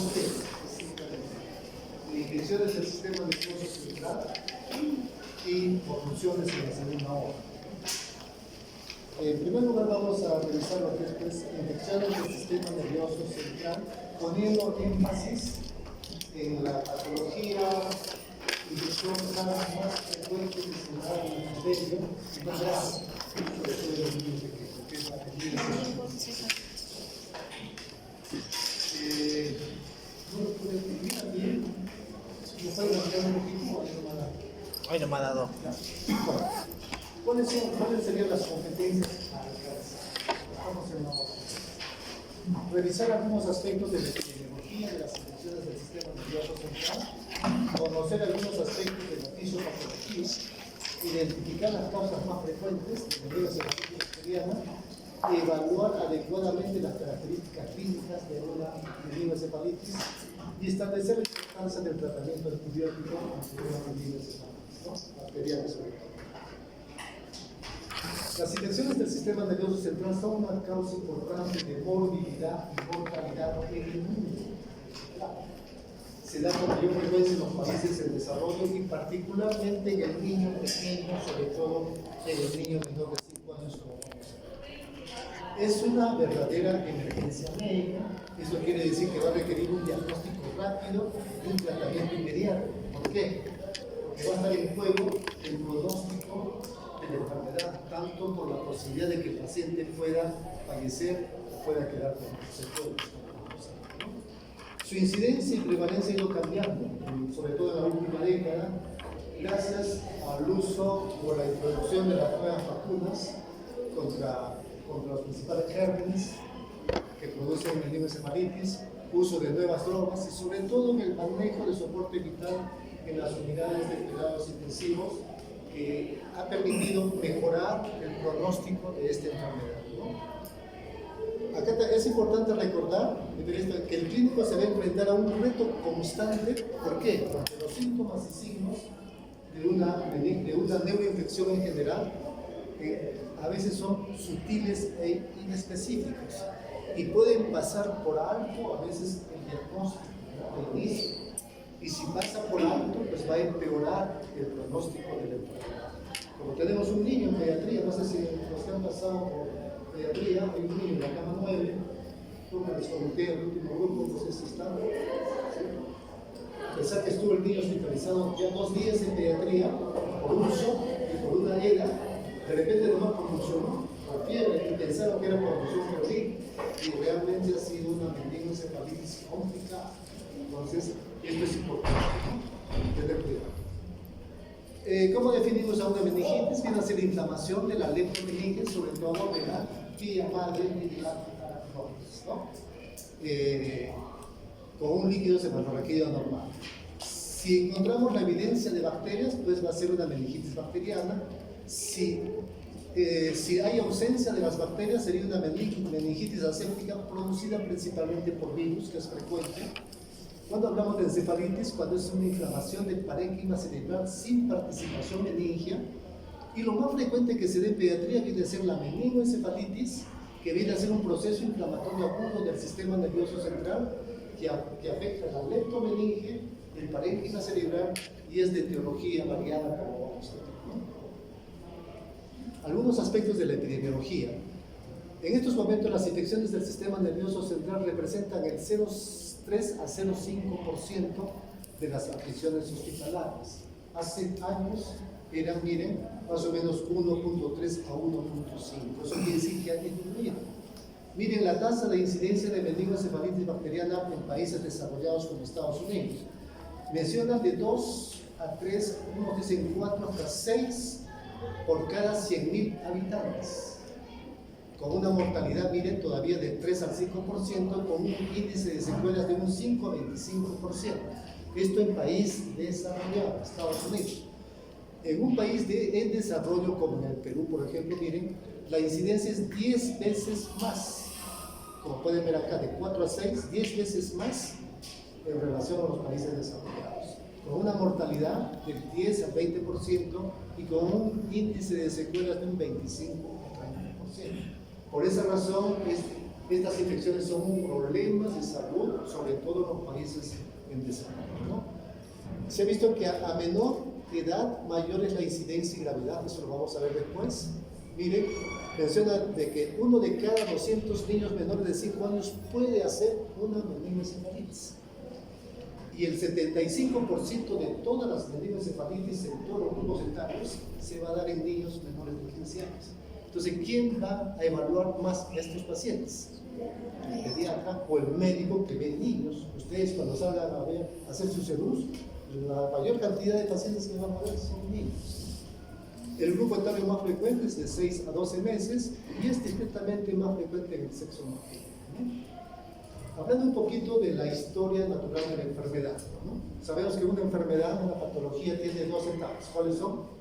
dos temas, infecciones del sistema nervioso central y convulsiones en la segunda hora. En primer lugar vamos a revisar lo que es pues, infecciones del sistema nervioso central, poniendo énfasis en la patología, infección cada vez más frecuente que se da en el cerebro y más grave, sobre todo en los niños pequeños, que es la apellido. No lo pude escribir también. ¿No puede cambiar un poquito o no me ha dado? Hoy no me ha dado. Bueno, ¿cuáles serían las competencias a alcanzar? Vamos en una hora. Revisar algunos aspectos de la epidemiología de las infecciones del sistema nervioso central, conocer algunos aspectos de la fisiopatología, identificar las causas más frecuentes de meningoencefalitis bacteriana, evaluar adecuadamente las características clínicas de una meningoencefalitis y establecer la importancia del tratamiento antibiótico ante una meningoencefalitis bacteriana sobre todo. Las infecciones del sistema nervioso central son una causa importante de morbilidad y mortalidad en el mundo. Se da con mayor frecuencia en los países en desarrollo y particularmente en el niño pequeño, sobre todo en el niño menor de 5 años como vamos a ver. Es una verdadera emergencia médica. Eso quiere decir que va a requerir un diagnóstico rápido y un tratamiento inmediato. ¿Por qué? Porque va a estar en juego el pronóstico de la enfermedad, tanto por la posibilidad de que el paciente pueda fallecer o pueda quedar con secuelas. Su incidencia y prevalencia ha ido cambiando, sobre todo en la última década, gracias al uso o la introducción de las nuevas vacunas contra los principales gérmenes que producen meningoencefalitis, uso de nuevas drogas y sobre todo en el manejo de soporte vital en las unidades de cuidados intensivos, que ha permitido mejorar el pronóstico de esta enfermedad, ¿no? Acá es importante recordar que el clínico se va a enfrentar a un reto constante. ¿Por qué? Porque los síntomas y signos de una neuroinfección en general a veces son sutiles e inespecíficos y pueden pasar por alto a veces el diagnóstico de inicio. Y si pasa por alto, pues va a empeorar el pronóstico de la enfermedad. Como tenemos un niño en pediatría, no sé si los que han pasado por pediatría, hay un niño en la cama 9, creo que les comenté al último grupo, no sé si están. ¿Sí? Pensar que estuvo el niño hospitalizado ya 2 días en pediatría por un shock y por una herida, de repente nomás convulsionó por fiebre y pensaron que era convulsión febril y realmente ha sido una meningoencefalitis complicada. Entonces, esto es importante, ¿no? Tener cuidado. ¿Cómo definimos a una meningitis? Viene a ser inflamación de la leptomeninge, sobre todo de la vía madre y la aracnoides, ¿no? Con un líquido cefalorraquídeo anormal. Si encontramos la evidencia de bacterias, pues va a ser una meningitis bacteriana. Si hay ausencia de las bacterias, sería una meningitis aséptica producida principalmente por virus, que es frecuente. Cuando hablamos de encefalitis, cuando es una inflamación del parénquima cerebral sin participación meningia, y lo más frecuente que se da en pediatría viene a ser la meningoencefalitis, que viene a ser un proceso inflamatorio agudo del sistema nervioso central que afecta la leptomeninge, el parénquima cerebral y es de etiología variada, como vamos a ver, ¿no? Algunos aspectos de la epidemiología. En estos momentos las infecciones del sistema nervioso central representan el 0,3 a 0,5% de las afecciones hospitalarias. Hace años eran, miren, más o menos 1,3 a 1,5. Eso quiere decir que ha disminuido. Miren la tasa de incidencia de meningoencefalitis bacteriana en países desarrollados como Estados Unidos. Mencionan de 2 a 3, unos dicen 4 hasta 6 por cada 100.000 habitantes. Con una mortalidad, miren, todavía de 3 al 5%, con un índice de secuelas de un 5 a 25%. Esto en país desarrollado, Estados Unidos. En un país en desarrollo como en el Perú, por ejemplo, miren, la incidencia es 10 veces más. Como pueden ver acá, de 4 a 6, 10 veces más en relación a los países desarrollados. Con una mortalidad del 10 al 20% y con un índice de secuelas de un 25 o 30%. Por esa razón, estas infecciones son un problema de salud, sobre todo en los los países en desarrollo, ¿no? Se ha visto que a menor edad, mayor es la incidencia y gravedad, eso lo vamos a ver después. Miren, menciona de que 1 de cada 200 niños menores de 5 años puede hacer una meningoencefalitis. Y el 75% de todas las meningoencefalitis en todos los grupos etarios se va a dar en niños menores de 15 años. Entonces, ¿quién va a evaluar más a estos pacientes? El pediatra o el médico que ve niños. Ustedes cuando salgan a hacer sus ERUs, la mayor cantidad de pacientes que van a ver son niños. El grupo etario más frecuente es de 6 a 12 meses y es discretamente más frecuente en el sexo masculino, ¿no? Hablando un poquito de la historia natural de la enfermedad, ¿no? Sabemos que una enfermedad, una patología, tiene dos etapas. ¿Cuáles son?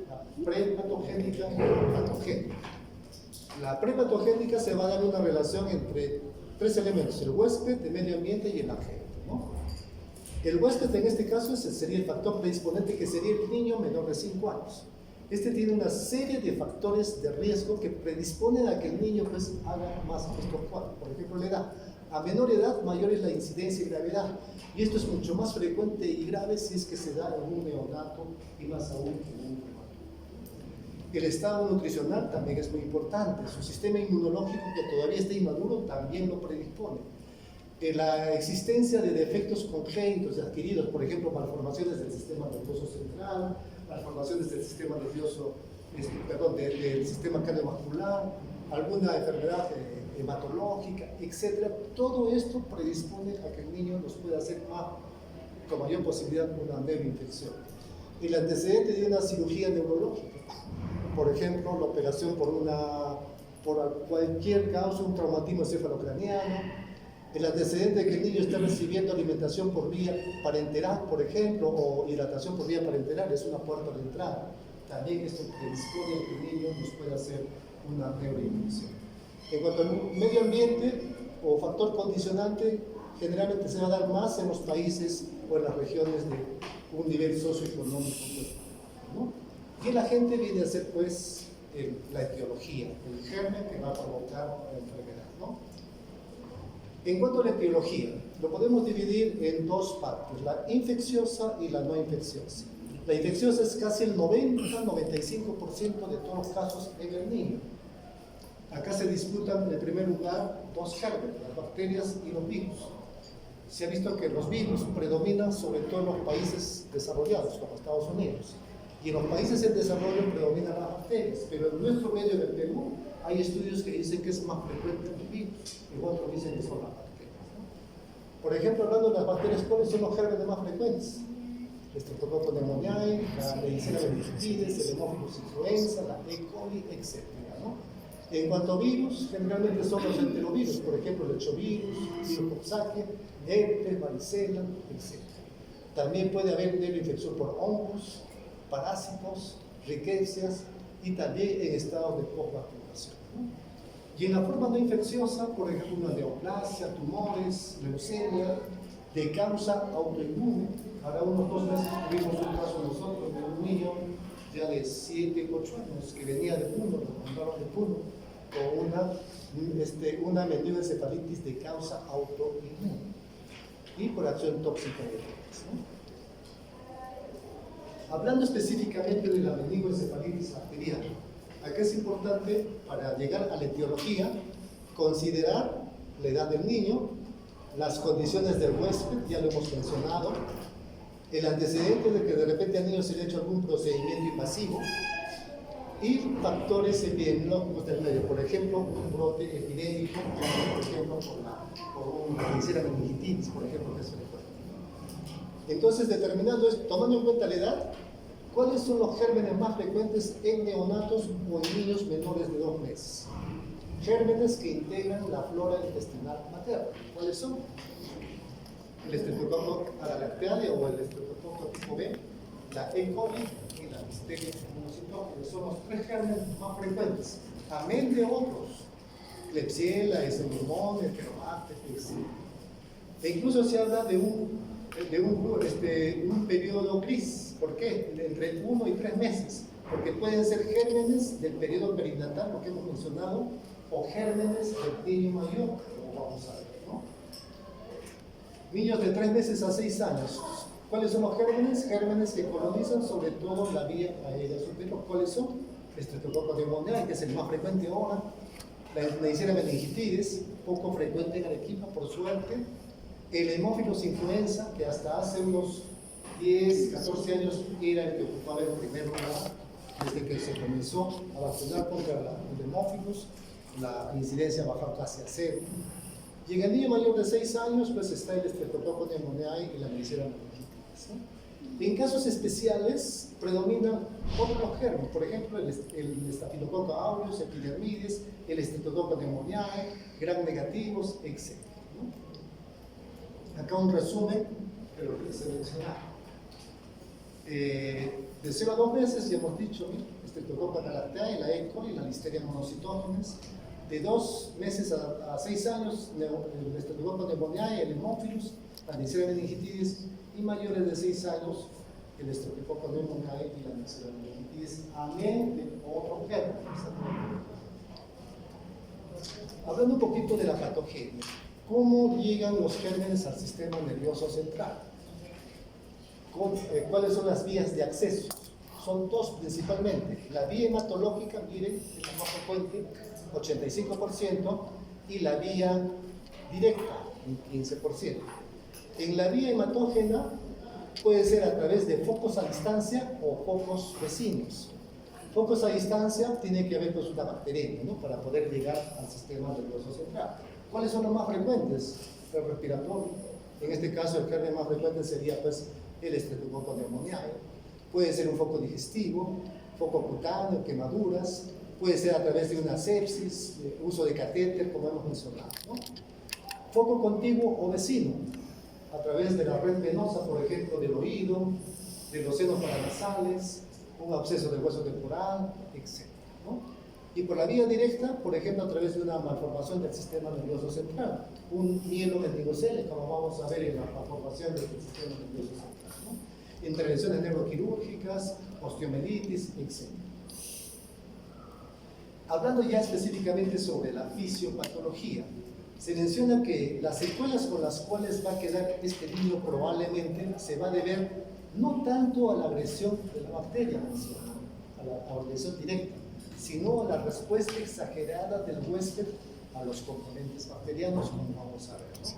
La prepatogénica y la patogénica. La prepatogénica se va a dar una relación entre tres elementos: el huésped, el medio ambiente y el agente, ¿no? El huésped en este caso sería el factor predisponente, que sería el niño menor de 5 años. Este tiene una serie de factores de riesgo que predisponen a que el niño pues haga más estos cuadros. Por ejemplo, la edad. A menor edad, mayor es la incidencia y gravedad. Y esto es mucho más frecuente y grave si es que se da en un neonato y más aún en un prematuro. El estado nutricional también es muy importante. Su sistema inmunológico, que todavía está inmaduro, también lo predispone. La existencia de defectos congénitos adquiridos, por ejemplo, malformaciones del sistema nervioso central, malformaciones del sistema nervioso, del sistema cardiovascular, alguna enfermedad hematológica, etc. Todo esto predispone a que el niño nos pueda hacer con mayor posibilidad una neuroinfección. El antecedente de una cirugía neurológica, por ejemplo, la operación por cualquier causa, un traumatismo encefalocraniano, el antecedente de que el niño está recibiendo alimentación por vía parenteral, por ejemplo, o hidratación por vía parenteral, es una puerta de entrada. También esto predispone a que el niño nos pueda hacer una neuroinfección. En cuanto al medio ambiente o factor condicionante, generalmente se va a dar más en los países o en las regiones de un nivel socioeconómico, ¿no? Y el agente viene a ser, pues, la etiología, el germen que va a provocar la enfermedad, ¿no? En cuanto a la etiología, lo podemos dividir en dos partes, la infecciosa y la no infecciosa. La infecciosa es casi el 90-95% de todos los casos en el niño. Acá se disputan en primer lugar dos gérmenes, las bacterias y los virus. Se ha visto que los virus predominan sobre todo en los países desarrollados, como Estados Unidos. Y en los países en desarrollo predominan las bacterias, pero en nuestro medio del Perú hay estudios que dicen que es más frecuente el virus, y otros dicen que son las bacterias, ¿no? Por ejemplo, hablando de las bacterias, ¿cuáles son los gérmenes más frecuentes? Streptococcus pneumoniae, la Neisseria meningitidis, el Haemophilus influenza, la E. coli, etc., ¿no? En cuanto a virus, generalmente son los enterovirus, por ejemplo, el lechovirus, virus Coxsackie, herpes, varicela, etc. También puede haber neuroinfección por hongos, parásitos, riquecias y también en estados de posvacunación, ¿no? Y en la forma no infecciosa, por ejemplo, una neoplasia, tumores, leucemia, de causa autoinmune. Ahora unos 2 meses tuvimos un caso nosotros de un niño ya de 7, 8 años que venía de Puno, nos mandaron de Puno, con una meningoencefalitis de causa autoinmune y por acción tóxica de drogas, ¿no? Hablando específicamente de la meningoencefalitis bacteriana, acá es importante, para llegar a la etiología, considerar la edad del niño, las condiciones del huésped, ya lo hemos mencionado, el antecedente de que de repente al niño se le ha hecho algún procedimiento invasivo y factores epidemiológicos del medio, por ejemplo, un brote epidémico, por ejemplo, por una Neisseria meningitidis, por ejemplo, que se le puede. Entonces, determinando esto, tomando en cuenta la edad, ¿cuáles son los gérmenes más frecuentes en neonatos o en niños menores de 2 meses? Gérmenes que integran la flora intestinal materna. ¿Cuáles son? El Streptococcus agalactiae o el Streptococcus tipo B, la E. coli y la Listeria monocytogenes. Son los 3 gérmenes más frecuentes, amén de otros: Klebsiella, Enzymomon, Heterobacter, etc. E incluso se habla de un periodo gris. ¿Por qué? Entre 1 y 3 meses, porque pueden ser gérmenes del periodo perinatal, lo que hemos mencionado, o gérmenes del niño mayor, como vamos a ver, ¿no? Niños de 3 meses a 6 años. ¿Cuáles son los gérmenes? Gérmenes que colonizan sobre todo la vía aérea superior. ¿Cuáles son? Streptococcus pneumoniae, que es el más frecuente ahora. La Neisseria meningitidis, poco frecuente en Arequipa, por suerte. El Haemophilus influenza, que hasta hace unos 10, 14 años era el que ocupaba el primer lugar, desde que se comenzó a vacunar contra el Haemophilus, la incidencia bajó casi a 0. Y en el niño mayor de 6 años, pues está el Streptococcus pneumoniae y la Neisseria meningitidis, ¿no? En casos especiales predominan otros gérmenes, por ejemplo el Staphylococcus aureus, epidermidis, el Streptococcus pneumoniae, gram negativos, etc., ¿no? Acá un resumen de lo que se menciona. De 0 a 2 meses, ya hemos dicho, Streptococcus galactiae, la E. coli, la Listeria monocytogenes. De 2 meses a 6 años, el Streptococcus pneumoniae, el Haemophilus, la Neisseria meningitidis, y mayores de 6 años, el Streptococcus pneumoniae y la Neisseria meningitidis, amén de otros gérmenes. Hablando un poquito de la patogenia, ¿cómo llegan los gérmenes al sistema nervioso central? ¿Cuáles son las vías de acceso? Son 2 principalmente. La vía hematológica, miren, es la más frecuente, 85%, y la vía directa, un 15%. En la vía hematógena puede ser a través de focos a distancia o focos vecinos. Focos a distancia tiene que haber pues una bacteria, ¿no?, para poder llegar al sistema nervioso central. ¿Cuáles son los más frecuentes? El respiratorio. En este caso el germen más frecuente sería pues el Streptococcus pneumoniae. Puede ser un foco digestivo, foco cutáneo, quemaduras. Puede ser a través de una sepsis, uso de catéter, como hemos mencionado, ¿no? Foco contiguo o vecino, a través de la red venosa, por ejemplo, del oído, de los senos paranasales, un absceso del hueso temporal, etc., ¿no? Y por la vía directa, por ejemplo, a través de una malformación del sistema nervioso central, un mielomeningocele, como vamos a ver en la malformación del sistema nervioso central, ¿no? Intervenciones neuroquirúrgicas, osteomelitis, etc. Hablando ya específicamente sobre la fisiopatología, se menciona que las secuelas con las cuales va a quedar este niño probablemente se va a deber no tanto a la agresión de la bacteria, a la agresión directa, sino a la respuesta exagerada del huésped a los componentes bacterianos, como vamos a ver, ¿no?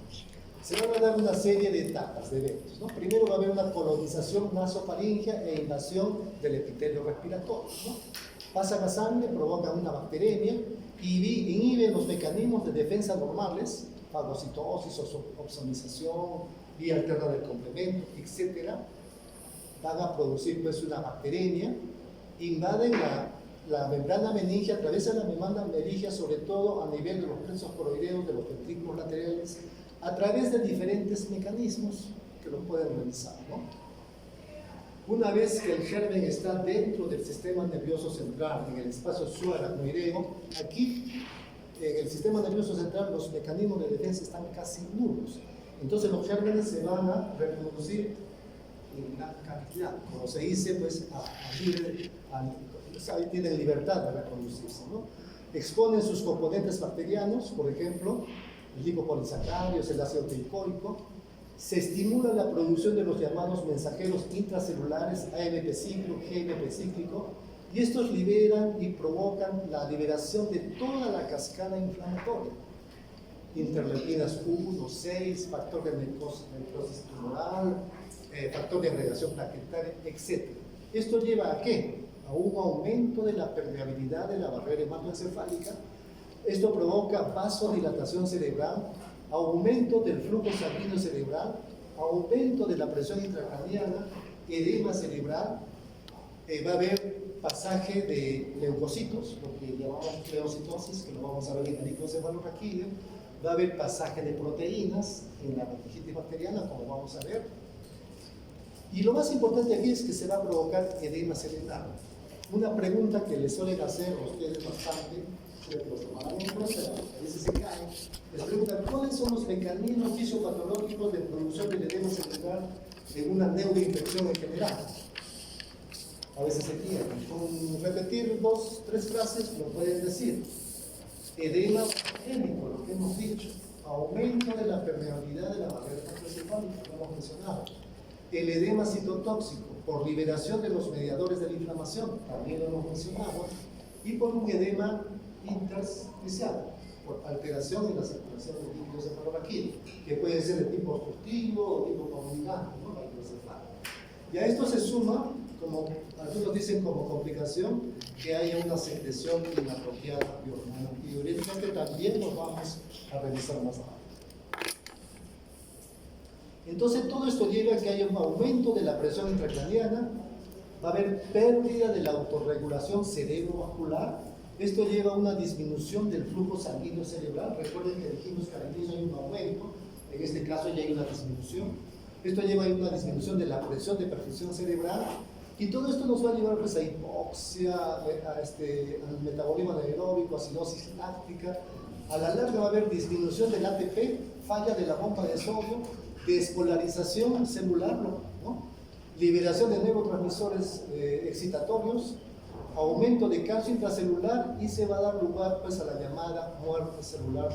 Se van a dar una serie de etapas, de eventos, ¿no? Primero va a haber una colonización nasofaringea e invasión del epitelio respiratorio, ¿no? Pasan a sangre, provocan una bacteremia y inhiben los mecanismos de defensa normales, fagocitosis, opsonización, vía alterna del complemento, etc. Van a producir pues una bacteremia, invaden la membrana meningia, atraviesan la membrana meningia sobre todo a nivel de los plexos coroideos, de los ventrículos laterales, a través de diferentes mecanismos que lo pueden realizar, ¿no? Una vez que el germen está dentro del sistema nervioso central, en el espacio subaracnoideo, aquí en el sistema nervioso central los mecanismos de defensa están casi nulos. Entonces los gérmenes se van a reproducir en gran cantidad, como se dice, pues ahí tienen libertad de reproducirse, ¿no? Exponen sus componentes bacterianos, por ejemplo, el lipopolisacáridos, el ácido teicoico. Se estimula la producción de los llamados mensajeros intracelulares AMP cíclico, GMP cíclico, y estos liberan y provocan la liberación de toda la cascada inflamatoria. Interleuquinas 1, 6, factor de necrosis tumoral, factor de agregación plaquetaria, etc. ¿Esto lleva a qué? A un aumento de la permeabilidad de la barrera hematoencefálica. Esto provoca vasodilatación cerebral, aumento del flujo sanguíneo cerebral, aumento de la presión intracraniana, edema cerebral, va a haber pasaje de leucocitos, lo que llamamos leucitosis, que lo vamos a ver en el microencefalorraquídeo, va a haber pasaje de proteínas en la meningitis bacteriana, como vamos a ver, y lo más importante aquí es que se va a provocar edema cerebral. Una pregunta que les suelen hacer a ustedes bastante, que lo tomarán en cuenta, a veces se caen, les preguntan cuáles son los mecanismos fisiopatológicos de producción del edema cerebral en una neuroinfección en general. A veces se pierden. Con repetir 2, 3 frases lo pueden decir. Edema bacteriano, lo que hemos dicho, aumento de la permeabilidad de la barrera hematoencefálica, encefálico, lo hemos mencionado. El edema citotóxico, por liberación de los mediadores de la inflamación, también lo hemos mencionado, y por un edema intersticial, por alteración en la circulación de líquidos cefalorraquídeos, que puede ser de tipo obstructivo o tipo comunicante, ¿no? La hidrocefalia. Y a esto se suma, como algunos dicen como complicación, que haya una secreción inapropiada de hormona antidiurética, que también nos vamos a revisar más adelante. Entonces todo esto lleva a que haya un aumento de la presión intracraniana, va a haber pérdida de la autorregulación cerebrovascular, esto lleva a una disminución del flujo sanguíneo cerebral. Recuerden que dijimos que al inicio hay un aumento, en este caso ya hay una disminución. Esto lleva a una disminución de la presión de perfusión cerebral, y todo esto nos va a llevar pues, a hipoxia, al metabolismo anaeróbico, acidosis láctica. A la larga va a haber disminución del ATP, falla de la bomba de sodio, despolarización celular, ¿no? Liberación de neurotransmisores excitatorios, aumento de calcio intracelular, y se va a dar lugar pues, a la llamada muerte celular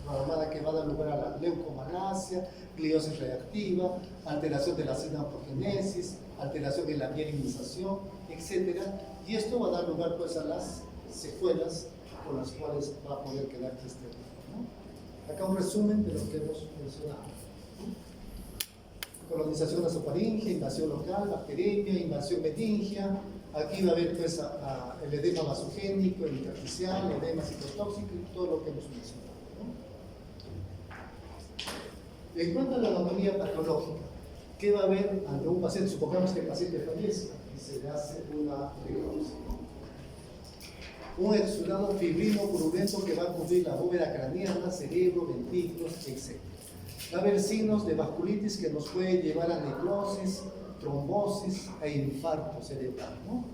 programada, que va a dar lugar a la leucomalacia, gliosis reactiva, alteración de la sinaptogénesis, alteración en la mielinización, etc. Y esto va a dar lugar pues, a las secuelas con las cuales va a poder quedar este organismo, ¿no? Acá un resumen de lo que hemos mencionado. Colonización nasofaringia, invasión local, bacteremia, invasión meningia. Aquí va a haber pues, el edema vasogénico, el intersticial, el edema citotóxico y todo lo que hemos mencionado, ¿no? En cuanto a la anatomía patológica, ¿qué va a haber ante un paciente? Supongamos que el paciente fallece y se le hace una necropsia, ¿no? Un exudado fibrino purulento que va a cubrir la bóveda craneana, cerebro, ventrículos, etc. Va a haber signos de vasculitis que nos puede llevar a necrosis, trombosis e infarto cerebral, ¿no?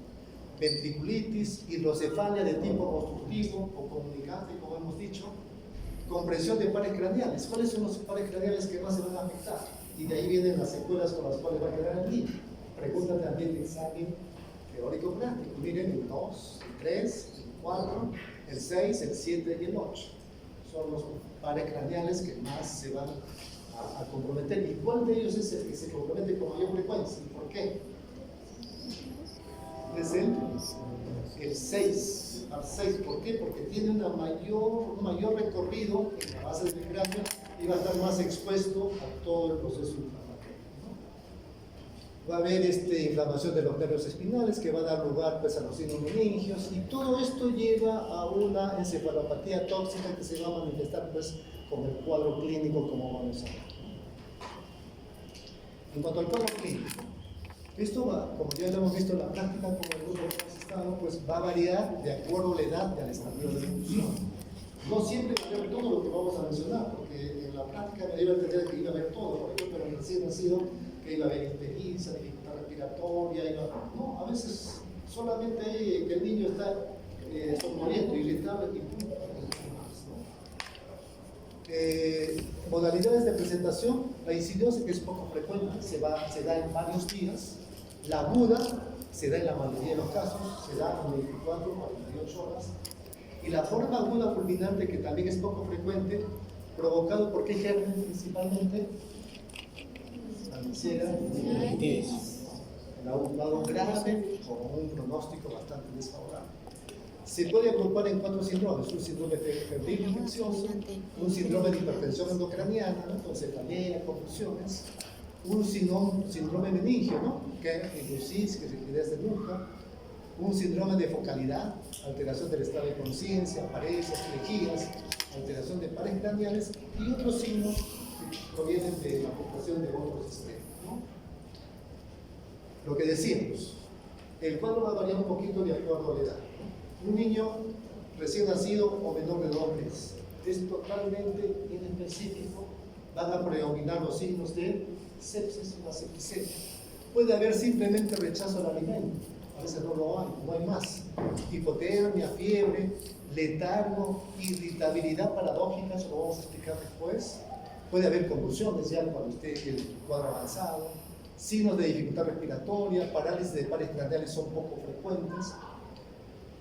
Ventriculitis, hidrocefalia de tipo obstructivo o comunicante, como hemos dicho, compresión de pares craneales. ¿Cuáles son los pares craneales que más se van a afectar? Y de ahí vienen las secuelas con las cuales va a quedar el niño. Pregunta también de examen teórico práctico. Miren el 2, el 3, el 4, el 6, el 7 y el 8. Son los pares craneales que más se van a comprometer. ¿Y cuál de ellos es el que se compromete con mayor frecuencia? ¿Y por qué? Es el 6. Al 6. ¿Por qué? Porque tiene un mayor recorrido en la base del cráneo y va a estar más expuesto a todo el proceso inflamatorio, ¿no? Va a haber inflamación de los nervios espinales que va a dar lugar pues, a los signos meningios, y todo esto lleva a una encefalopatía tóxica que se va a manifestar pues, con el cuadro clínico como vamos a ver. En cuanto al cuadro clínico, esto va, como ya lo hemos visto en la práctica, como el grupo que hemos estado, pues va a variar de acuerdo a la edad y al estadio de evolución. No siempre va a haber todo lo que vamos a mencionar, porque en la práctica me iba a entender que iba a haber todo, por ejemplo, en el recién nacido, que iba a haber hipertensión, dificultad respiratoria, no, a veces solamente que el niño está somnoliento, irritable y punto. Modalidades de presentación, la insidiosa, que es poco frecuente, se da en varios días. La aguda se da en la mayoría de los casos, se da en 24 o 48 horas. Y la forma aguda fulminante, que también es poco frecuente, provocado por qué germen principalmente, la misera, el ahumado grave, con un pronóstico bastante desfavorable. Se puede agrupar en 4 síndromes: un síndrome febril infeccioso, un síndrome de hipertensión endocraniana, ¿no? Con cefalea, convulsiones, un síndrome meningio, ¿no? Que es hidrosis, que es rigidez de nuca, un síndrome de focalidad, alteración del estado de conciencia, parecias, lejías, alteración de pares craneales, y otros signos que provienen de la afectación de otros sistemas, ¿no? Lo que decíamos, el cuadro va a variar un poquito de acuerdo a la edad. Un niño recién nacido o menor de 2 meses es totalmente inespecífico, van a predominar los signos de sepsis o septicemia. Puede haber simplemente rechazo al alimento, a veces no hay más. Hipotermia, fiebre, letargo, irritabilidad paradójica, eso lo vamos a explicar después. Puede haber convulsiones ya cuando esté el cuadro avanzado, signos de dificultad respiratoria, parálisis de pares craneales son poco frecuentes.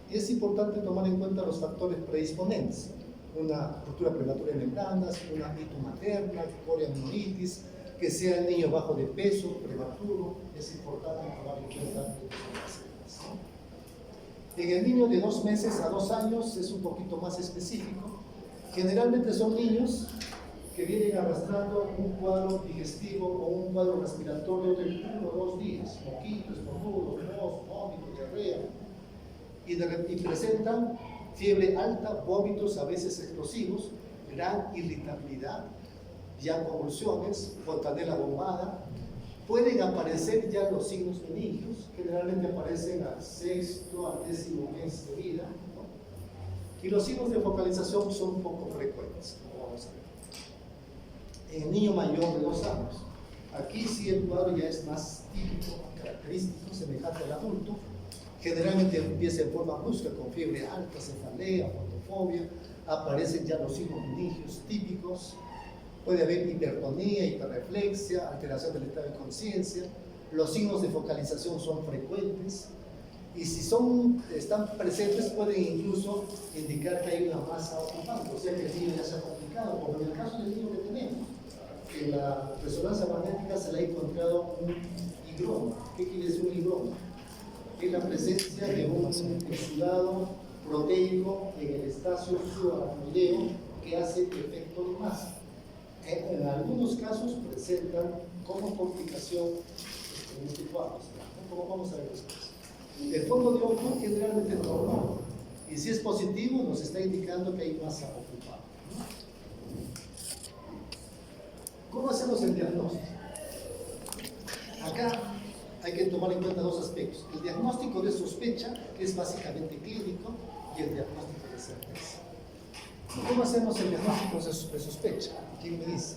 Y es importante tomar en cuenta los factores predisponentes: una ruptura prematura de membranas, una ito materna, coriamnionitis, que sea el niño bajo de peso, prematuro, es importante tomar en cuenta estas cosas, ¿no? En el niño de 2 meses a 2 años es un poquito más específico. Generalmente son niños que vienen arrastrando un cuadro digestivo o un cuadro respiratorio de 1 o 2 días, moquitos, estornudos, tos, vómito, diarrea, y presentan fiebre alta, vómitos a veces explosivos, gran irritabilidad, ya convulsiones, fontanela bombada. Pueden aparecer ya los signos meningios, generalmente aparecen al 6º al 10º mes de vida, ¿no? Y los signos de focalización son poco frecuentes, como vamos a ver. En el niño mayor de 2 años, aquí sí el cuadro ya es más típico, característico, semejante al adulto. Generalmente empieza en forma brusca con fiebre alta, cefalea, fotofobia, aparecen ya los signos meningios típicos. Puede haber hipertonía, hiperreflexia, alteración del estado de conciencia. Los signos de focalización son frecuentes y si están presentes pueden incluso indicar que hay una masa ocupante, o sea que el niño ya se ha complicado, como en el caso del niño que tenemos. En la resonancia magnética se le ha encontrado un higroma. ¿Qué quiere decir un higroma? Es la presencia de un exudado proteico en el espacio subaracnoideo que hace efecto de masa. En algunos casos presentan como complicación en este cuadro. ¿Cómo vamos a ver después? El fondo de ojo generalmente es normal y si es positivo nos está indicando que hay masa ocupada. ¿Cómo hacemos el diagnóstico? Acá hay que tomar en cuenta 2 aspectos. El diagnóstico de sospecha, que es básicamente clínico, y el diagnóstico de certeza. ¿Cómo hacemos el diagnóstico de sospecha? ¿Quién me dice?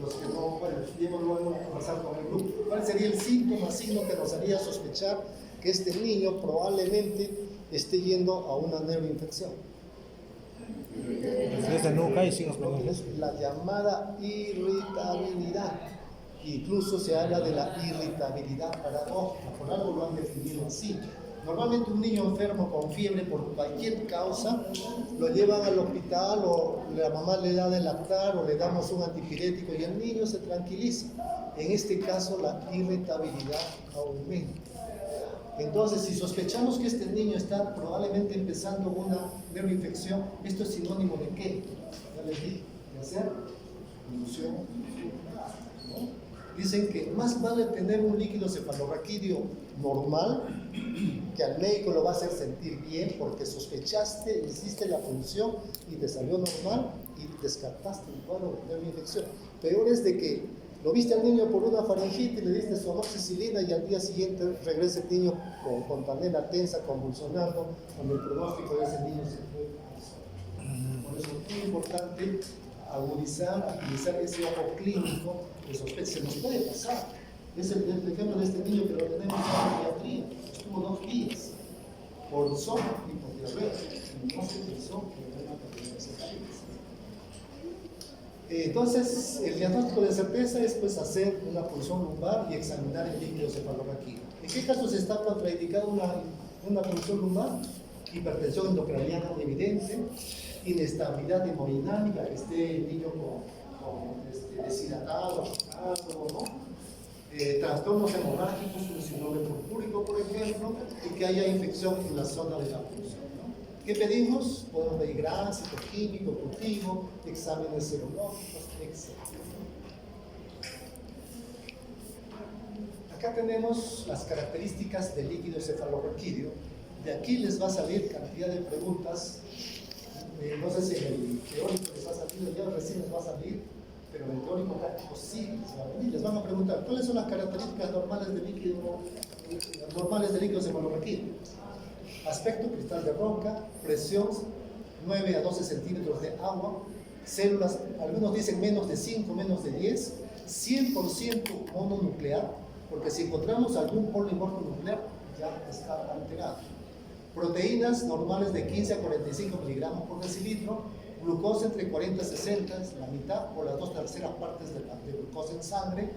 Los que no, bueno, Diego lo vamos a pasar con el grupo. ¿Cuál sería el síntoma, signo que nos haría sospechar que este niño probablemente esté yendo a una neuroinfección? Desde nuca y signos meningios. La llamada irritabilidad. Incluso se habla de la irritabilidad paradójica, por algo lo han definido así. Normalmente un niño enfermo con fiebre por cualquier causa, lo llevan al hospital o la mamá le da de lactar o le damos un antipirético y el niño se tranquiliza. En este caso la irritabilidad aumenta. Entonces, si sospechamos que este niño está probablemente empezando una neuroinfección, ¿esto es sinónimo de qué? Ya les dije, de hacer inducción, ¿no? Dicen que más vale tener un líquido cefalorraquídeo normal, que al médico lo va a hacer sentir bien porque sospechaste, hiciste la punción y te salió normal y descartaste el cuadro de neuroinfección. Peor es de que lo viste al niño por una faringitis, le diste su amoxicilina y al día siguiente regresa el niño con fontanela tensa, convulsionando, cuando el pronóstico de ese niño se fue. Por eso es muy importante agudizar, utilizar ese ojo clínico de sospecha. Se nos puede pasar. Es el ejemplo de este niño que lo tenemos en la pediatría. Estuvo 2 días por sol y por diarrea. No se pensó que era una patología. Entonces, el diagnóstico de certeza es pues hacer una punción lumbar y examinar el líquido cefalorraquídeo. ¿En qué casos está contraindicada una punción lumbar? Hipertensión endocraniana evidente, inestabilidad hemodinámica, que esté el niño deshidratado, ¿no? Trastornos hemorrágicos, un síndrome purpúrico, por ejemplo, y que haya infección en la zona de la punción, ¿no? ¿Qué pedimos? Podemos pedir GRAS, citoquímico, cultivo, exámenes serológicos, etc. Acá tenemos las características del líquido cefalorraquídeo. De aquí les va a salir cantidad de preguntas. No sé si en el teórico les va a salir, ya recién les va a salir, pero en el teórico práctico sí les va a venir. Les van a preguntar, ¿cuáles son las características normales del líquido cefalorraquídeo? Aspecto cristal de roca, presión 9 a 12 centímetros de agua, células, algunos dicen menos de 5, menos de 10, 100% mononuclear, porque si encontramos algún polimorfo nuclear ya está alterado. Proteínas normales de 15 a 45 miligramos por decilitro, glucosa entre 40 y 60, la mitad o las 2/3 partes de glucosa en sangre,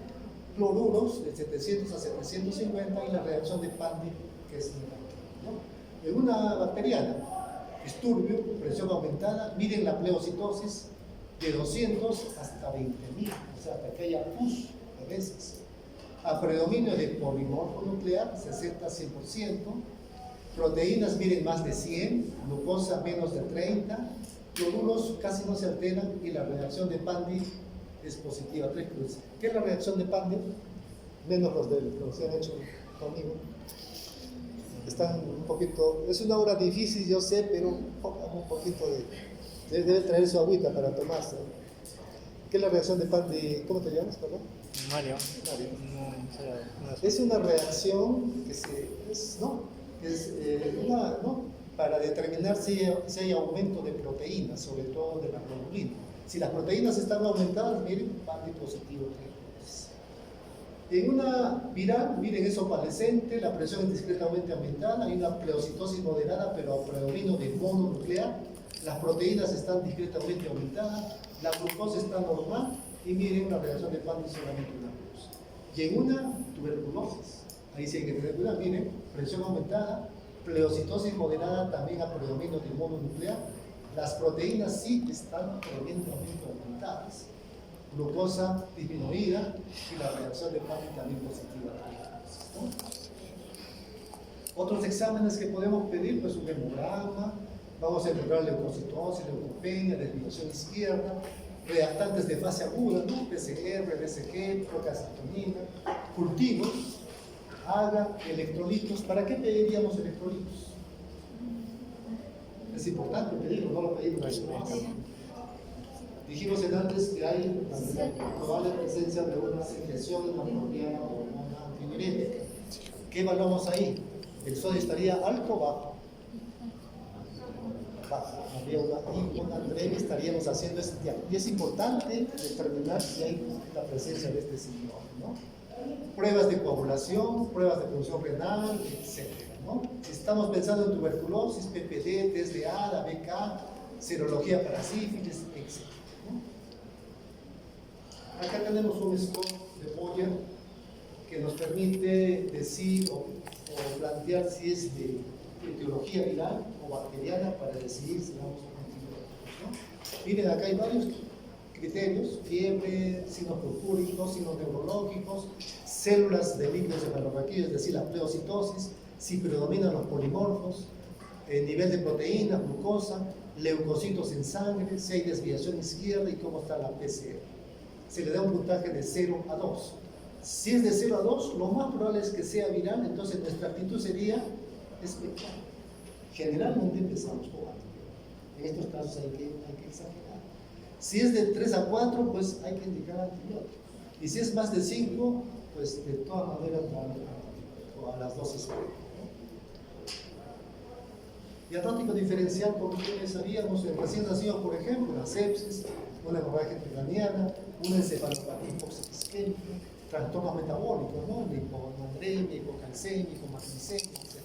cloruros de 700 a 750 y la reacción de Pandy, que es negativo, ¿no? En una bacteriana, disturbio, presión aumentada, miden la pleocitosis de 200 hasta 20.000, o sea, haya pus a veces. A predominio de polimorfo nuclear, 60-100%, proteínas miren más de 100, glucosa menos de 30, cloruros casi no se alteran y la reacción de Pandy es positiva, 3 cruces. ¿Qué es la reacción de Pandy? Menos los que han hecho conmigo. Están un poquito, es una hora difícil, yo sé, pero un poquito debe traer su agüita para tomarse. ¿Qué es la reacción de Pandy? ¿Cómo te llamas, perdón? Mario. No. Es una reacción que para determinar si hay aumento de proteínas, sobre todo de la globulina. Si las proteínas están aumentadas, miren, Pandy positivo. En una viral, miren, es opalescente, la presión es discretamente aumentada, hay una pleocitosis moderada, pero a predominio de mononuclear, las proteínas están discretamente aumentadas, la glucosa está normal, y miren, una reacción de Pandy solamente una glucosa. Y en una tuberculosis, ahí sí hay que tener cuidado, miren, presión aumentada, pleocitosis moderada también a predominio de mononuclear, las proteínas sí están predominantemente aumentadas, glucosa disminuida y la reacción de Pandy también positiva. ¿No? Otros exámenes que podemos pedir, pues un hemograma, vamos a encontrar leucocitosis, leucopenia, desviación izquierda, reactantes de fase aguda, ¿no? PCR, BCG, procalcitonina, cultivos, AGA, electrolitos. ¿Para qué pediríamos electrolitos? Es importante pedirlo, no lo pedimos. Dijimos antes que hay probable presencia de una secreción inapropiada o hormona antidiurética. ¿Qué evaluamos ahí? ¿El sodio estaría alto o bajo? Bajo. Habría una breve, estaríamos haciendo ese diagnóstico. Y es importante determinar si hay la presencia de este síndrome, ¿no? Pruebas de coagulación, pruebas de función renal, etc. ¿no? Si estamos pensando en tuberculosis, PPD, test de ADA, BK, serología para sífilis, etc. Acá tenemos un score de Boyer que nos permite decir o plantear si es de etiología viral o bacteriana para decidir si vamos a antibióticos, ¿no? Miren, acá hay varios criterios: fiebre, signos purpúricos, signos neurológicos, células de líquidos cefalorraquídeos, es decir, la pleocitosis, si predominan los polimorfos, nivel de proteínas, glucosa, leucocitos en sangre, si hay desviación izquierda y cómo está la PCR. Se le da un puntaje de 0 a 2. Si es de 0 a 2, lo más probable es que sea viral, entonces nuestra actitud sería espectral. Generalmente empezamos con antibióticos. En estos casos hay que exagerar. Si es de 3 a 4, pues hay que indicar antibióticos. Y si es más de 5, pues de todas maneras a las dosis previas. Diagnóstico diferencial, ¿por qué pensaríamos en recién nacidos, por ejemplo? La sepsis, una hemorragia intracraniana, una encefalopatía hipoxisquémica, trastornos metabólicos, ¿no? Hiponatremia, hipocalcemia, hipomagnesemia, etc.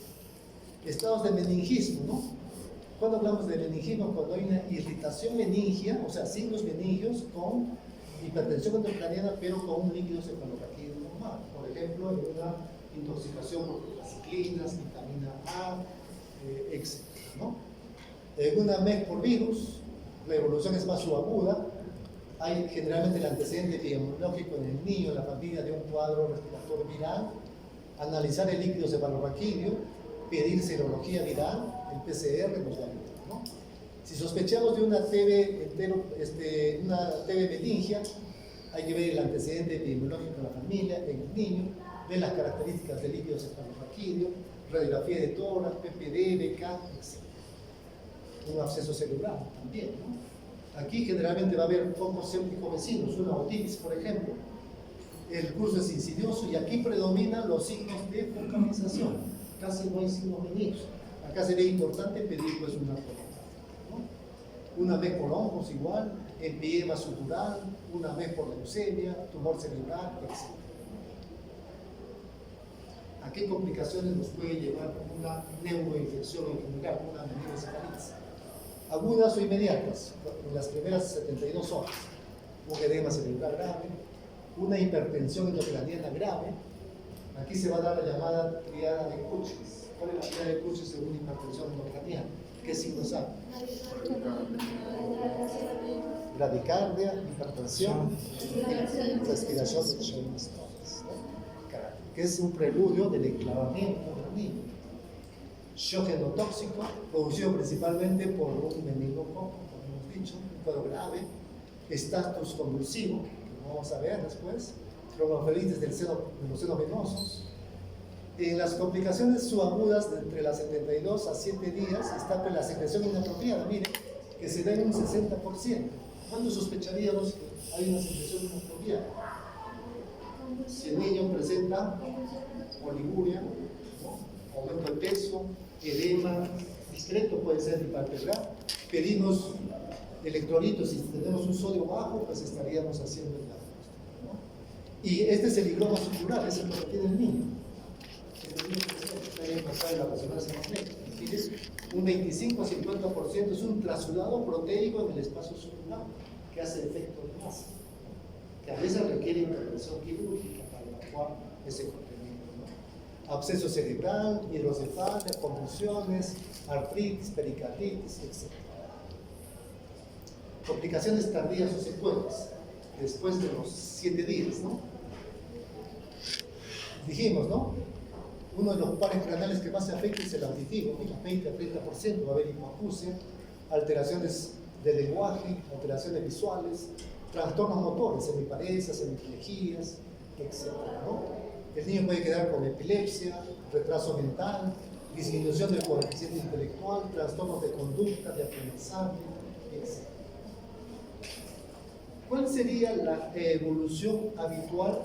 Estados de meningismo, ¿no? Cuando hablamos de meningismo, cuando hay una irritación meningia, o sea, signos meningios con hipertensión intracraniana, pero con un líquido cefalorraquídeo normal. Por ejemplo, en una intoxicación por ciclinas, vitamina A, etc. ¿no? En una MEC por virus, la evolución es más subaguda, hay generalmente el antecedente epidemiológico en el niño, en la familia de un cuadro respiratorio viral, analizar el líquido cefalorraquídeo, pedir serología viral, el PCR nos da ¿no? Si sospechamos de una TB meningia, hay que ver el antecedente epidemiológico en la familia, en el niño, ver las características del líquido cefalorraquídeo, radiografía de tórax, PPD, BK, etc. Un absceso cerebral también, ¿no? Aquí generalmente va a haber focos sépticos vecinos, una otitis, por ejemplo. El curso es insidioso y aquí predominan los signos de focalización. Casi no hay signos benignos. Acá sería importante pedir pues una colonografía, ¿no? Una MEC por hongos igual, empiema sutural, una MEC por leucemia, tumor cerebral, etc. ¿A qué complicaciones nos puede llevar una neuroinfección en general, una meningoencefalitis? Agudas o inmediatas, en las primeras 72 horas. Un edema cerebral grave, una hipertensión intracraniana grave. Aquí se va a dar la llamada triada de Cushing. ¿Cuál es la triada de Cushing según hipertensión intracraniana? ¿Qué signos hay? bradicardia, hipertensión, respiración de Cheyne-Stokes, ¿no? Que es un preludio del enclavamiento del niño. Shock endotóxico, producido principalmente por un meningococo, como hemos dicho, un cuadro grave, estatus convulsivo, que vamos a ver después, tromboflebitis de los senos venosos. En las complicaciones subagudas de entre las 72 a 7 días está pues la secreción inapropiada, miren, que se da en un 60%. ¿Cuándo sospecharíamos que hay una secreción inapropiada? Si el niño presenta oliguria, ¿no? Aumento de peso, edema discreto, puede ser hiperpelgar, pedimos electrolitos, si tenemos un sodio bajo, pues estaríamos haciendo el diagnóstico, ¿no? Y este es el higroma subdural, ese es lo que tiene el niño. La resonancia magnética. Un 25-50% es un trasudado proteico en el espacio subdural que hace efecto de masa, que a veces requiere intervención quirúrgica para evacuar ese contenido, ¿no? Absceso cerebral, hidrocefalia, convulsiones, artritis, pericarditis, etc. Complicaciones tardías o secuelas después de los 7 días, ¿no? Dijimos, ¿no? Uno de los pares craneales que más se afecta es el auditivo, 20 a 30%, va a haber hipoacusia, alteraciones del lenguaje, alteraciones visuales, trastornos motores, semiparesias, semiplejías, etc., ¿no? El niño puede quedar con epilepsia, retraso mental, disminución del coeficiente intelectual, trastornos de conducta, de aprendizaje, etc. ¿Cuál sería la evolución habitual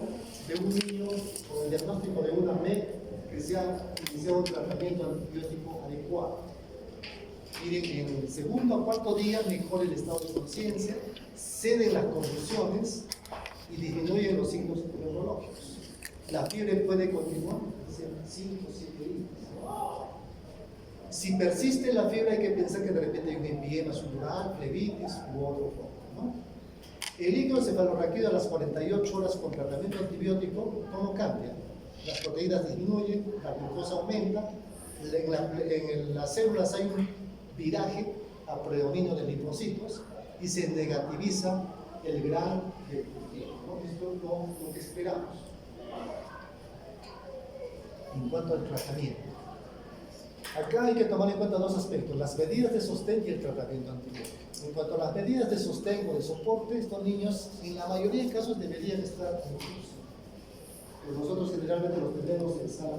de un niño con el diagnóstico de una MEC que se ha iniciado un tratamiento antibiótico adecuado? Miren, en el segundo o cuarto día mejora el estado de conciencia, ceden las convulsiones y disminuyen los signos neurológicos. La fiebre puede continuar 5 o 7 días. Si persiste la fiebre, hay que pensar que de repente hay un empiema subdural, flebitis u otro foco, ¿no? El líquido cefalorraquídeo a las 48 horas con tratamiento antibiótico, todo cambia. Las proteínas disminuyen, la glucosa aumenta, en las células hay un viraje a predominio de linfocitos y se negativiza el grado de proteína, ¿no? Esto es lo que esperamos. En cuanto al tratamiento, acá hay que tomar en cuenta dos aspectos: las medidas de sostén y el tratamiento antibiótico. En cuanto a las medidas de sostén o de soporte, estos niños en la mayoría de casos deberían estar en UCI. Pero nosotros generalmente los tenemos en sala,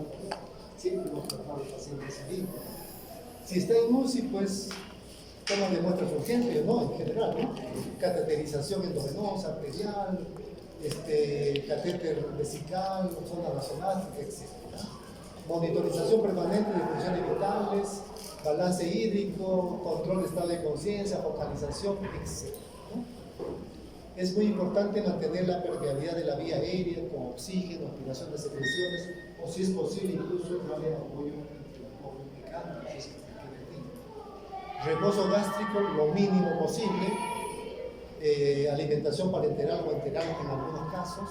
siempre hemos tratado al paciente allí. Si está en UCI, pues toma de muestras urgentes, ¿no? En general, ¿no? Cateterización endovenosa, arterial, catéter vesical, sonda nasogástrica, etc. Monitorización permanente de funciones vitales, balance hídrico, control de estado de conciencia, focalización, etc. ¿no? Es muy importante mantener la permeabilidad de la vía aérea con oxígeno, aspiración de secreciones, o si es posible incluso darle apoyo mecánico, si es que requiere. Reposo gástrico lo mínimo posible, alimentación parenteral o enteral en algunos casos,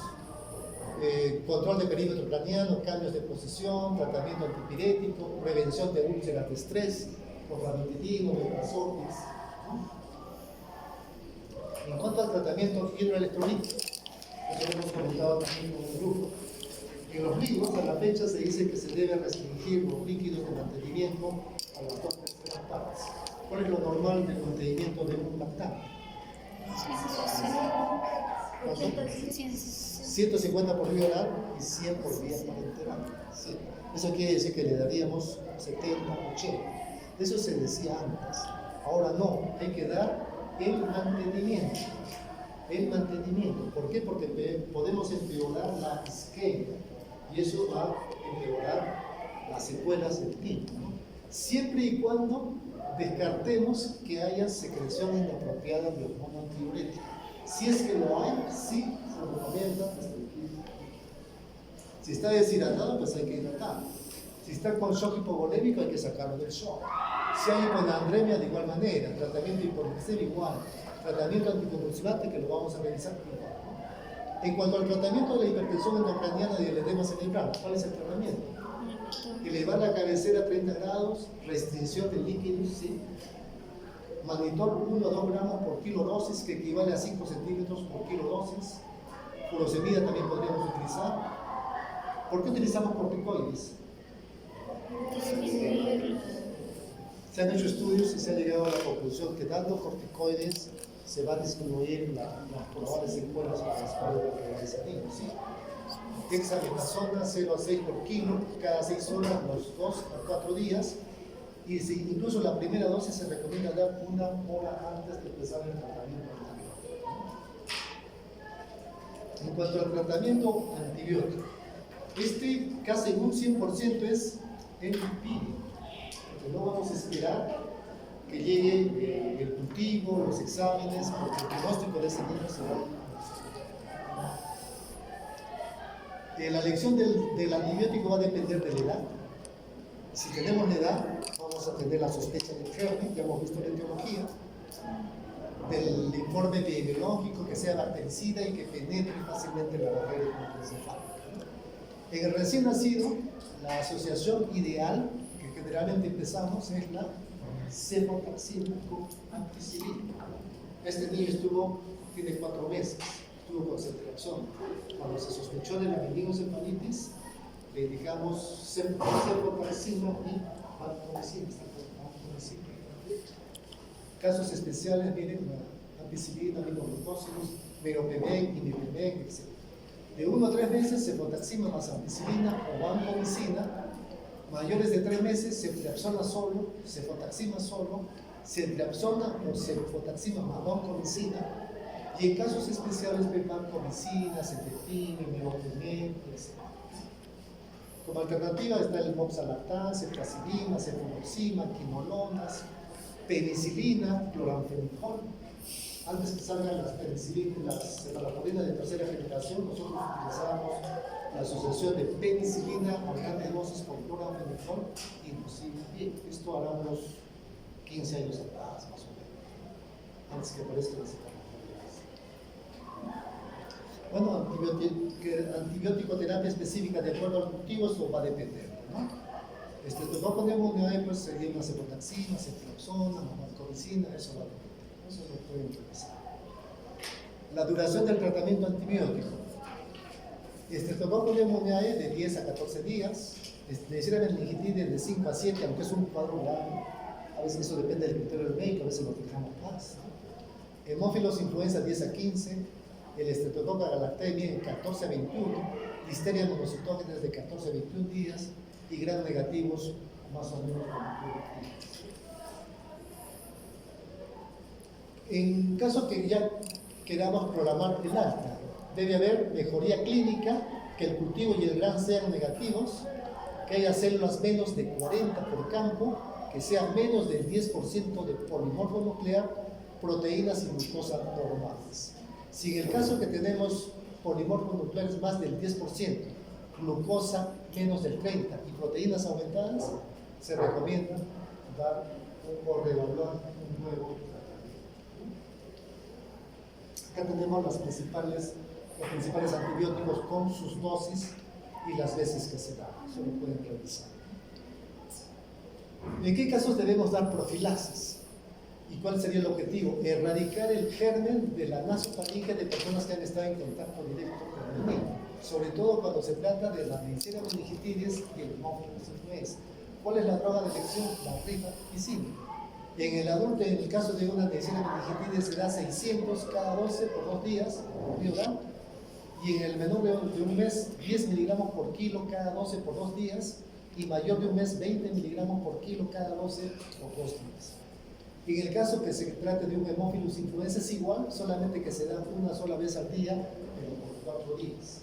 control de perímetro craneano, cambios de posición, tratamiento antipirético, prevención de úlceras de estrés, por ranitidina, metazortis, ¿no? En cuanto al tratamiento hidroelectrolítico, eso lo hemos comentado también con el grupo. En los libros, a la fecha, se dice que se debe restringir los líquidos de mantenimiento a las 2/3 partes. ¿Cuál es lo normal del mantenimiento de un lactante? 150 por vía oral y 100 por vía parenteral. ¿Sí? Eso quiere decir que le daríamos 70, 80. Eso se decía antes. Ahora no, hay que dar el mantenimiento. El mantenimiento. ¿Por qué? Porque podemos empeorar la isquemia y eso va a empeorar las secuelas del tiempo, ¿no? Siempre y cuando descartemos que haya secreción inapropiada de hormona antidiurética. Si es que lo hay, sí se recomienda restringir. Si está deshidratado, pues hay que hidratarlo. Si está con shock hipovolémico, hay que sacarlo del shock. Si hay hiponandremia, de igual manera. Tratamiento hipoglicemia, igual. Tratamiento anticonvulsivante, que lo vamos a realizar igual, ¿no? En cuanto al tratamiento de la hipertensión endocraniana y el edema cerebral, ¿cuál es el tratamiento? Elevar la cabecera a 30 grados, restricción de líquidos, sí. Mannitol 1 a 2 gramos por kilo dosis, que equivale a 5 centímetros por kilo dosis. Furosemida también podríamos utilizar. ¿Por qué utilizamos corticoides? Se han hecho estudios y se ha llegado a la conclusión que dando corticoides se va a disminuir las probables secuelas para las cuales ¿sí? Dexametasona 0 a 6 por kilo cada 6 horas, los 2 a 4 días. Y si incluso la primera dosis se recomienda dar 1 hora antes de empezar el tratamiento antibiótico. En cuanto al tratamiento antibiótico, casi un 100% es el empirio. No vamos a esperar que llegue el cultivo, los exámenes, porque el diagnóstico de ese niño será. La elección del antibiótico va a depender de la edad. Si tenemos la edad, vamos a tener la sospecha del germen, ya hemos visto la etiología, del informe epidemiológico, que sea bactericida y que penetre fácilmente la barrera encefálica. En el recién nacido, la asociación ideal que generalmente empezamos es la cefotaxima con ampicilina. Este niño tiene 4 meses, estuvo con ceftriaxona. Cuando se sospechó de la meningoencefalitis, le indicamos cefotaxima y vancomicina. Casos especiales, miren, la ampicilina, aminoglucósidos, meropenem, imipenem, etc. De 1 a 3 meses, cefotaxima más ampicilina o vancomicina. Mayores de 3 meses, ceftriaxona solo, cefotaxima solo, ceftriaxona o cefotaxima más vancomicina. Y en casos especiales, vancomicina, cefepime, meropenem, etc. Como alternativa está el moxalactán, ceftazidima, cefuroxima, quinolonas, penicilina, cloranfenicol. Antes que salgan las penicilinas, las cefaloporinas de tercera generación, nosotros utilizamos la asociación de penicilina a grandes dosis con cloranfenicol y nos iba bien. Esto hará unos 15 años atrás, más o menos, antes que aparezcan las cefaloporinas. Bueno, antibiótico terapia específica de acuerdo al cultivo, eso va a depender, ¿no? Tocopo neumonía, pues sería una cefotaxima, ceftriaxona, vancomicina, eso va a depender. Eso lo pueden utilizar. La duración del tratamiento antibiótico. Tocopo neumonía de 10 a 14 días. Neisseria meningitidis de 5 a 7, aunque es un cuadro largo. A veces eso depende del criterio del médico, a veces lo fijamos más, ¿no? Hemófilos influenza 10 a 15. El estreptococo galactemia en 14 a 21. Listeria monocytogenes de 14 a 21 días. Y gram negativos más o menos 21 días. En caso que ya queramos programar el alta, debe haber mejoría clínica, que el cultivo y el gran sean negativos, que haya células menos de 40 por campo, que sea menos del 10% de polimorfo nuclear, proteínas y glucosa normales. Si en el caso que tenemos polimorfos nucleares más del 10%, glucosa menos del 30% y proteínas aumentadas, se recomienda dar o reevaluar un nuevo tratamiento. Acá tenemos los principales antibióticos con sus dosis y las veces que se dan. Eso lo pueden revisar. ¿En qué casos debemos dar profilaxis? ¿Y cuál sería el objetivo? Erradicar el germen de la nasofaringe de personas que han estado en contacto directo con el niño, sobre todo cuando se trata de la Neisseria meningitidis y el Haemophilus influenzae. ¿Cuál es la droga de elección? La rifamicina. En el adulto, en el caso de una Neisseria meningitidis, se da 600 cada 12 por 2 días, por mg, y en el menor de un mes, 10 miligramos por kilo cada 12 por 2 días, y mayor de un mes, 20 miligramos por kilo cada 12 por 2 días. En el caso que se trate de un Haemophilus influenzae es igual, solamente que se da una sola vez al día, pero por 4 días.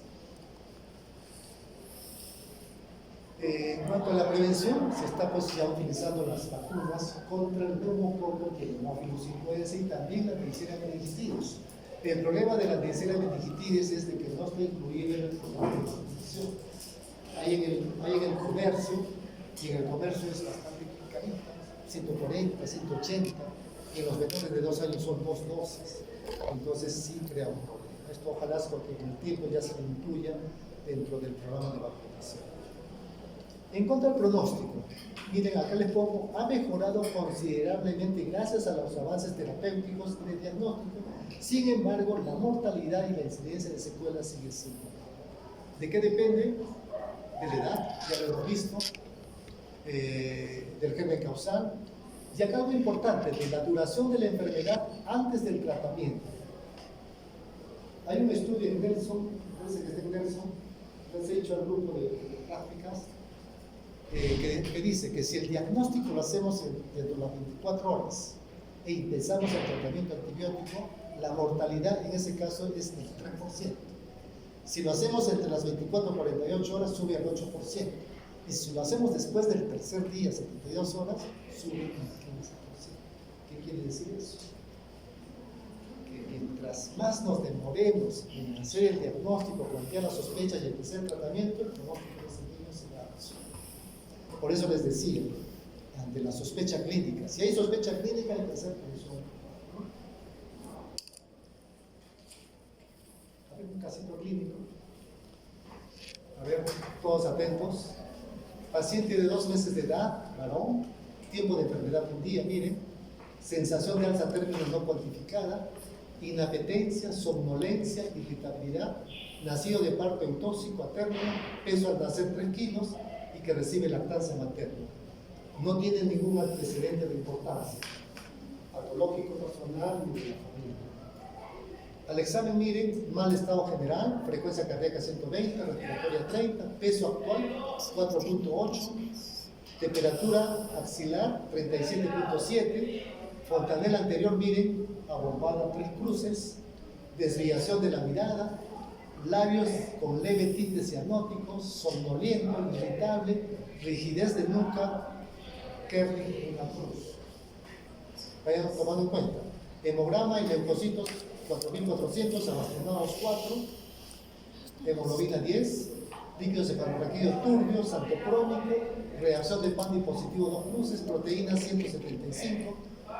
En cuanto a la prevención, se está pues ya utilizando las vacunas contra el neumococo y el Haemophilus influenzae y también la Neisseria meningitidis. El problema de la Neisseria meningitidis es de que no está incluida en el programa de vacunación. Hay en el comercio, y en el comercio es bastante carita, 140, 180, y en los menores de 2 años son 2 dosis. Entonces sí crea un problema. Esto ojalá es porque en el tiempo ya se incluya dentro del programa de vacunación. En cuanto al pronóstico, miren, acá les pongo, ha mejorado considerablemente gracias a los avances terapéuticos de diagnóstico. Sin embargo, la mortalidad y la incidencia de secuelas sigue siendo. ¿De qué depende? De la edad, ya lo hemos visto, del germen causal, y acá algo importante, de la duración de la enfermedad antes del tratamiento. Hay un estudio en Nelson, parece que está en Nelson, les he hecho al grupo de prácticas, que dice que si el diagnóstico lo hacemos dentro de las 24 horas e empezamos el tratamiento antibiótico, la mortalidad en ese caso es del 3%. Si lo hacemos entre las 24 y 48 horas, sube al 8%. Y si lo hacemos después del tercer día, 72 horas, sube al 15%. ¿Qué quiere decir eso? Que mientras más nos demoremos en hacer el diagnóstico, plantear la sospecha y empezar el tratamiento, el pronóstico de ese niño será alto. Por eso les decía, ante la sospecha clínica, si hay sospecha clínica, hay que hacer prevención. A ver, un casito clínico. A ver, todos atentos. Paciente de 2 meses de edad, varón, tiempo de enfermedad un día, miren, sensación de alza térmica no cuantificada, inapetencia, somnolencia, irritabilidad, nacido de parto eutóxico a término, peso al nacer 3 kilos y que recibe lactancia materna. No tiene ningún antecedente de importancia, patológico, personal ni de la familia. Al examen, miren, mal estado general, frecuencia cardíaca 120, respiratoria 30, peso actual 4.8, temperatura axilar 37.7, fontanela anterior, miren, abombada 3 cruces, desviación de la mirada, labios con leve tinte cianótico, somnoliento, irritable, rigidez de nuca, Kerlin en la cruz. Vayan tomando en cuenta. Hemograma y leucocitos 4.400, abastanados 4, hemoglobina 10, líquidos cefalorraquídeos turbios, antocrónico, reacción de Pandi positivo 2 cruces, proteína 175,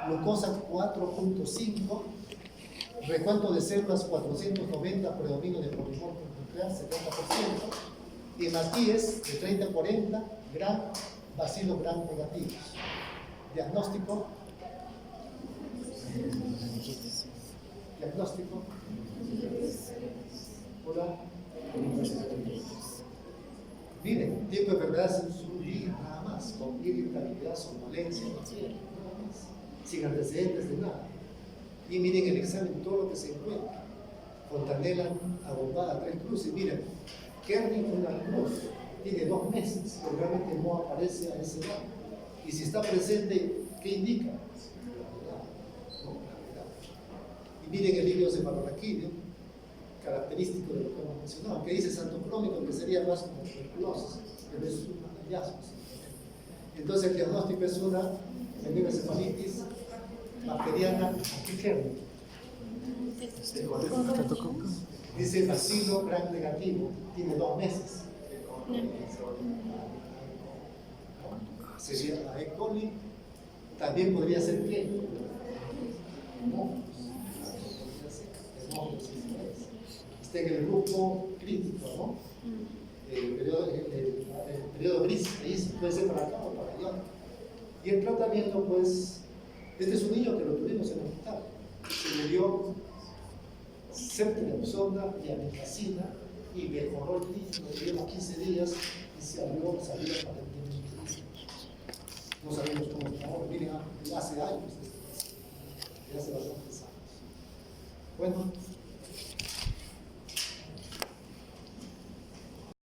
glucosa 4.5, recuento de células 490, predominio de polimorfo nuclear 70%, hematíes de 30 a 40, gram, bacilos gram negativos. Diagnóstico. Diagnóstico. Hola. Miren, tiempo de enfermedad es un día nada más, con irritabilidad, somnolencia, nada más, sin antecedentes de nada. Y miren el examen, todo lo que se encuentra. Fontanela abombada 3 cruces, miren, Kerlin una cruz, tiene 2 meses, pero realmente no aparece a ese lado. Y si está presente, ¿qué indica? Y miren el líquido cefalorraquídeo, característico de lo que hemos mencionado, que dice santo crónico, que sería más como tuberculosis, pero es un hallazgo. Entonces el diagnóstico es una meningoencefalitis bacteriana antigermen. Dice bacilo gram negativo, tiene 2 meses. Sería la E. coli, también podría ser ¿qué? Está en el grupo crítico, ¿no? El periodo gris, ahí puede ser para acá o para allá. Y el tratamiento, pues, este es un niño que lo tuvimos en el hospital. Se le dio ceftriaxona y amikacina y mejoró el niño, lo tuvimos 15 días y se abrió aparentemente. No sabemos cómo está ahora. Miren, hace años, hace bastantes años. Bueno.